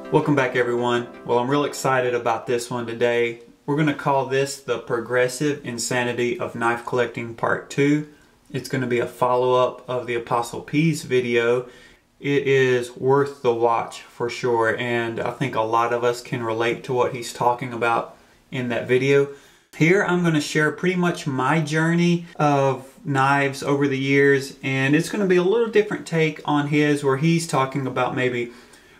Welcome back everyone. Well, I'm real excited about this one today. We're going to call this the Progressive Insanity of Knife Collecting Part 2. It's going to be a follow-up of the Apostle P's video. It is worth the watch for sure, and I think a lot of us can relate to what he's talking about in that video. Here I'm going to share pretty much my journey of knives over the years, and it's going to be a little different take on his, where he's talking about maybe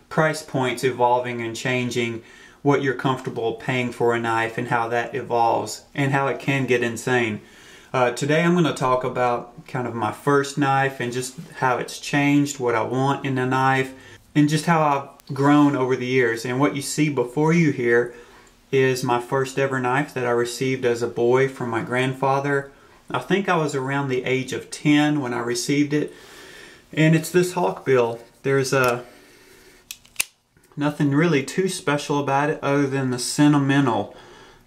price points evolving and changing, what you're comfortable paying for a knife and how that evolves and how it can get insane. Today I'm going to talk about kind of my first knife and just how it's changed, what I want in a knife, and just how I've grown over the years. And what you see before you here is my first ever knife that I received as a boy from my grandfather. I think I was around the age of 10 when I received it, and it's this hawkbill. There's nothing really too special about it other than the sentimental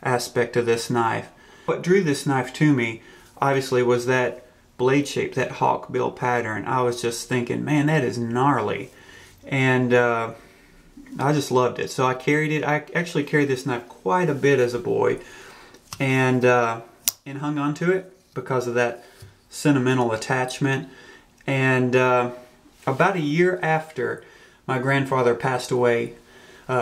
aspect of this knife. What drew this knife to me obviously was that blade shape, that hawkbill pattern. I was just thinking, man, that is gnarly, and I just loved it. So I carried it. I actually carried this knife quite a bit as a boy, and hung on to it because of that sentimental attachment. And about a year after my grandfather passed away,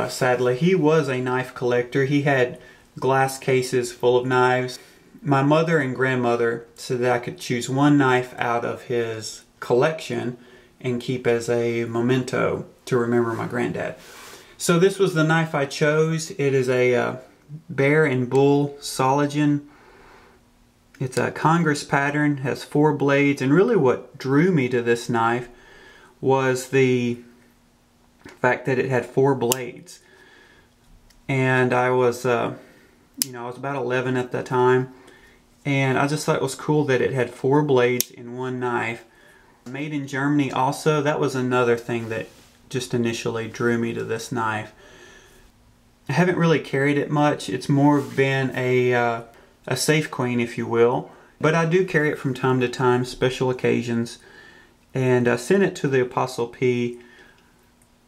sadly, he was a knife collector. He had glass cases full of knives. My mother and grandmother said that I could choose one knife out of his collection and keep as a memento to remember my granddad. So this was the knife I chose. It is a bear and bull Soligen. It's a Congress pattern, has 4 blades, and really what drew me to this knife was the fact that it had 4 blades. And I was, I was about 11 at the time, and I just thought it was cool that it had 4 blades in one knife. Made in Germany also, that was another thing that just initially drew me to this knife. I haven't really carried it much. It's more been a safe queen, if you will. But I do carry it from time to time, special occasions. And I sent it to the Apostle P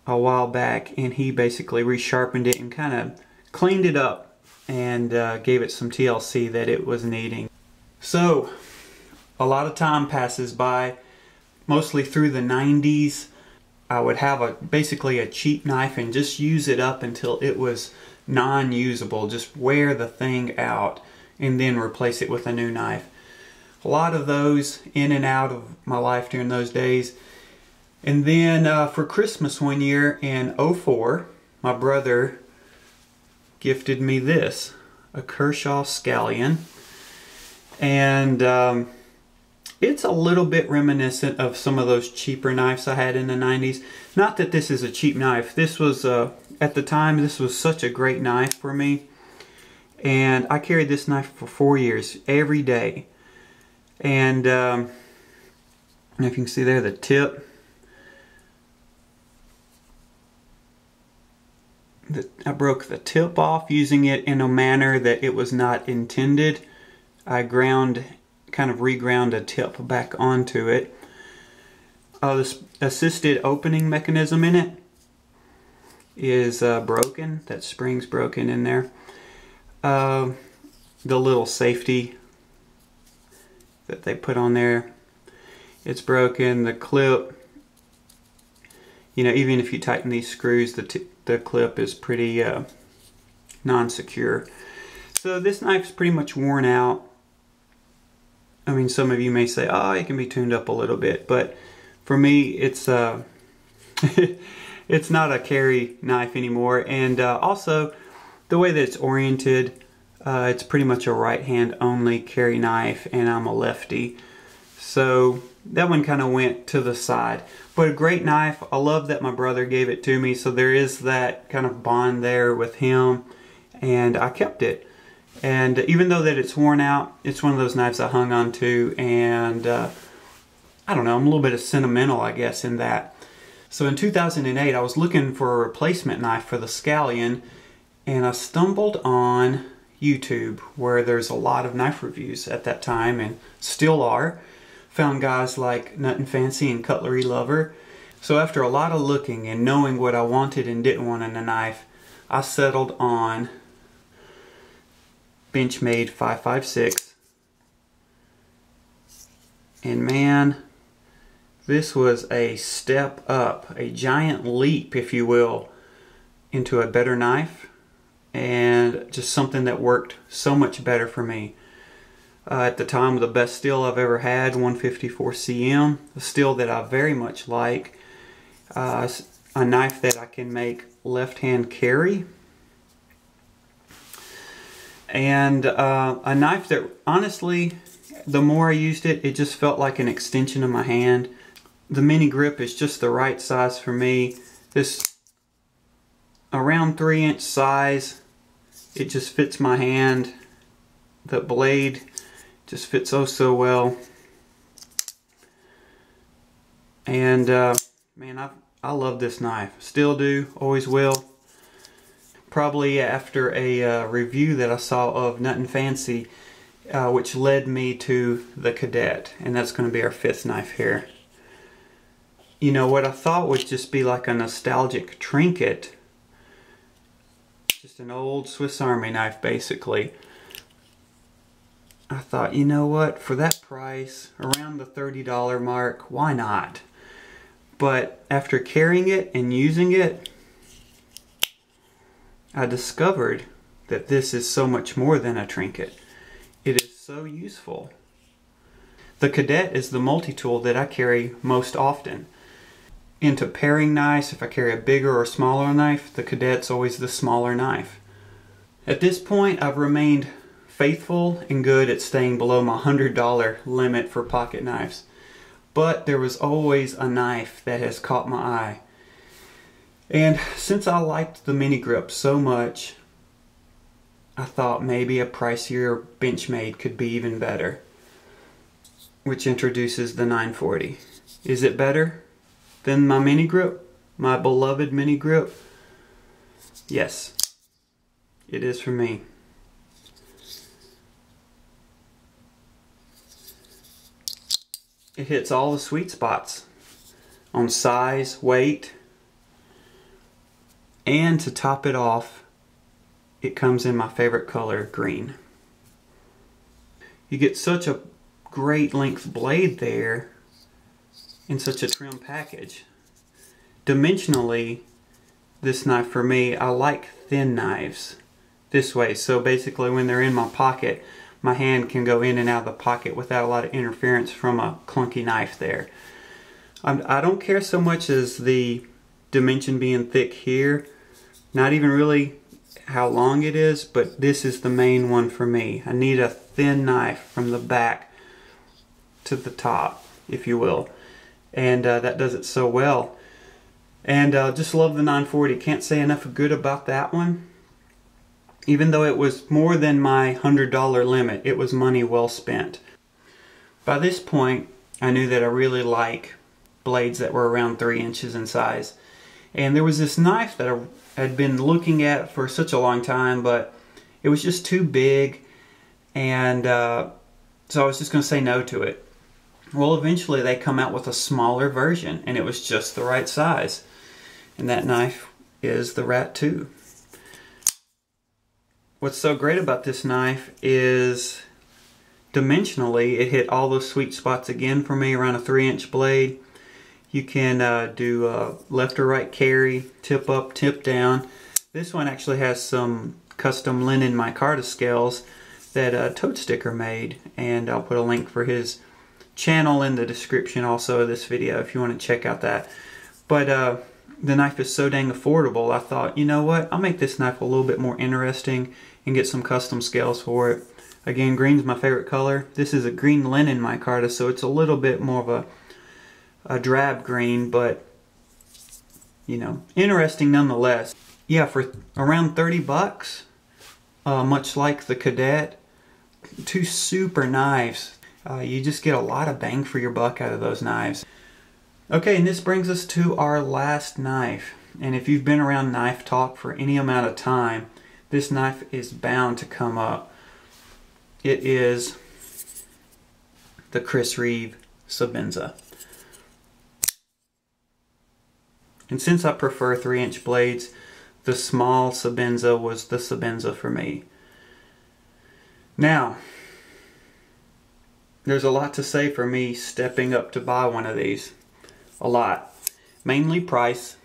a while back, and he basically resharpened it and kind of cleaned it up and gave it some TLC that it was needing. So a lot of time passes by, mostly through the 90s. I would have basically a cheap knife and just use it up until it was non-usable, just wear the thing out and then replace it with a new knife. A lot of those in and out of my life during those days. And then for Christmas one year in '04, my brother gifted me this, a Kershaw Scallion. And it's a little bit reminiscent of some of those cheaper knives I had in the 90s. Not that this is a cheap knife. This was, at the time, this was such a great knife for me. And I carried this knife for 4 years, every day. And if you can see there, the tip. I broke the tip off using it in a manner that it was not intended. I kind of reground a tip back onto it. This assisted opening mechanism in it is broken. That spring's broken in there. The little safety that they put on there, it's broken. The clip, even if you tighten these screws, the clip is pretty non-secure. So this knife's pretty much worn out. I mean, some of you may say, oh, it can be tuned up a little bit, but for me, it's it's not a carry knife anymore. And also, the way that it's oriented, it's pretty much a right-hand only carry knife, and I'm a lefty. So that one kind of went to the side. But a great knife. I love that my brother gave it to me, so there is that kind of bond there with him, and I kept it. And even though that it's worn out, it's one of those knives I hung on to, and I don't know, I'm a little bit of sentimental, I guess, in that. So in 2008, I was looking for a replacement knife for the Scallion, and I stumbled on YouTube, where there's a lot of knife reviews at that time, and still are. Found guys like Nut and Fancy and Cutlery Lover. So after a lot of looking and knowing what I wanted and didn't want in a knife, I settled on Benchmade 556. And man, this was a step up, a giant leap, if you will, into a better knife, and just something that worked so much better for me. At the time, the best steel I've ever had, 154 cm, a steel that I very much like, a knife that I can make left-hand carry, and a knife that honestly, the more I used it, it just felt like an extension of my hand. The mini grip is just the right size for me. This around 3-inch size, it just fits my hand. The blade just fits oh so well. And man, I love this knife. Still do, always will. Probably after a review that I saw of Nothing Fancy, which led me to the Cadet, and that's going to be our 5th knife here. You know, what I thought would just be like a nostalgic trinket, just an old Swiss Army knife basically. I thought, you know what, for that price, around the $30 mark, why not? But after carrying it and using it, I discovered that this is so much more than a trinket. It is so useful. The Cadet is the multi-tool that I carry most often. Into paring knives, if I carry a bigger or smaller knife, the Cadet's always the smaller knife. At this point, I've remained faithful and good at staying below my $100 limit for pocket knives. But there was always a knife that has caught my eye. And since I liked the mini grip so much, I thought maybe a pricier Benchmade could be even better, which introduces the 940. Is it better than my mini grip? My beloved mini grip? Yes, it is for me. It hits all the sweet spots on size, weight, and to top it off, it comes in my favorite color, green. You get such a great length blade there in such a trim package. Dimensionally, this knife for me, I like thin knives this way. So basically when they're in my pocket, my hand can go in and out of the pocket without a lot of interference from a clunky knife there. I don't care so much as the dimension being thick here, not even really how long it is, but this is the main one for me. I need a thin knife from the back to the top, if you will, and that does it so well. And just love the 940. Can't say enough good about that one. Even though it was more than my $100 limit, it was money well spent. By this point, I knew that I really like blades that were around 3 inches in size. And there was this knife that I had been looking at for such a long time, but it was just too big, and so I was just going to say no to it. Well, eventually they come out with a smaller version, and it was just the right size. And that knife is the Rat 2. What's so great about this knife is dimensionally it hit all those sweet spots again for me around a 3-inch blade. You can do left or right carry, tip up, tip down. This one actually has some custom linen micarta scales that toadstkr made, and I'll put a link for his channel in the description also of this video if you want to check out that. But the knife is so dang affordable, I thought, you know what, I'll make this knife a little bit more interesting and get some custom scales for it. Again, green's my favorite color. This is a green linen micarta, so it's a little bit more of a drab green, but you know, interesting nonetheless. Yeah, for around 30 bucks, much like the Cadet, 2 super knives. You just get a lot of bang for your buck out of those knives. Okay, and this brings us to our last knife. And if you've been around knife talk for any amount of time, this knife is bound to come up. It is the Chris Reeve Sabenza. And since I prefer 3-inch blades, the small Sebenza was the Sebenza for me. Now, there's a lot to say for me stepping up to buy one of these. A lot. Mainly price.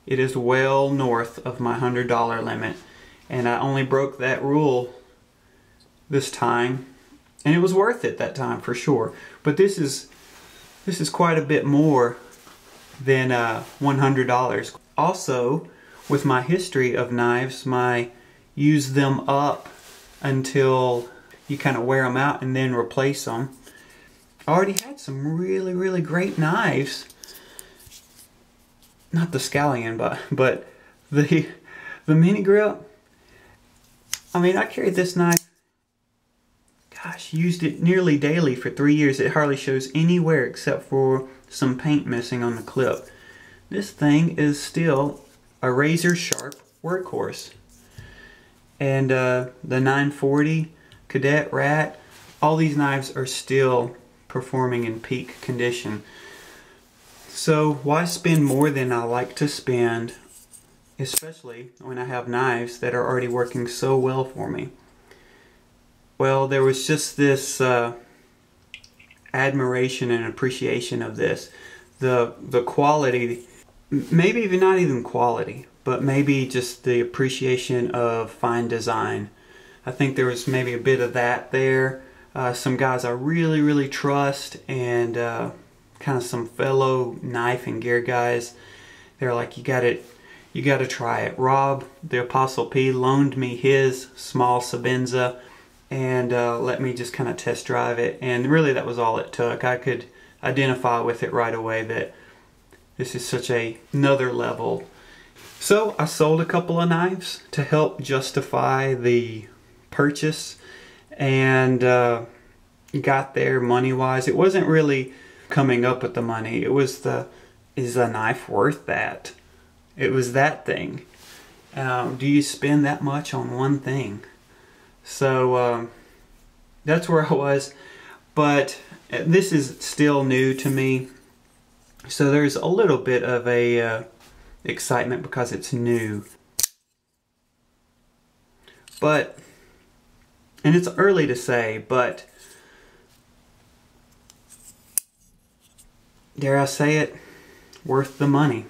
It is well north of my $100 limit, and I only broke that rule this time, and it was worth it that time for sure. But this is quite a bit more than $100. Also, with my history of knives, my use them up until you kind of wear them out and then replace them. I already had some really great knives. Not the scallion, but the mini grip. I mean, I carried this knife, gosh, used it nearly daily for 3 years. It hardly shows anywhere except for some paint missing on the clip. This thing is still a razor sharp workhorse. And the 940, Cadet, Rat, all these knives are still performing in peak condition. So why spend more than I like to spend, especially when I have knives that are already working so well for me? Well, there was just this admiration and appreciation of this. The quality, maybe even not even quality, but maybe just the appreciation of fine design. I think there was maybe a bit of that there. Some guys I really trust, and kind of some fellow knife and gear guys, they're like, you gotta try it. Rob, the Apostle P, loaned me his small Sebenza and let me just kind of test drive it, and really that was all it took. I could identify with it right away that this is such another level. So I sold a couple of knives to help justify the purchase, and got there money-wise. It wasn't really coming up with the money. It was is a knife worth that? It was that thing. Do you spend that much on one thing? So that's where I was. But this is still new to me. So there's a little bit of a excitement because it's new. But, and it's early to say, but dare I say it, worth the money.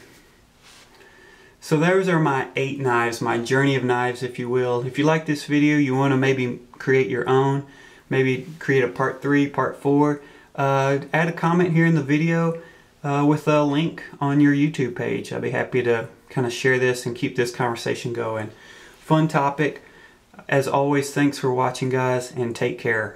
So those are my 8 knives, my journey of knives, if you will. If you like this video, you want to maybe create your own, maybe create a part 3, part 4, add a comment here in the video with a link on your YouTube page. I'd be happy to kind of share this and keep this conversation going. Fun topic. As always, thanks for watching, guys, and take care.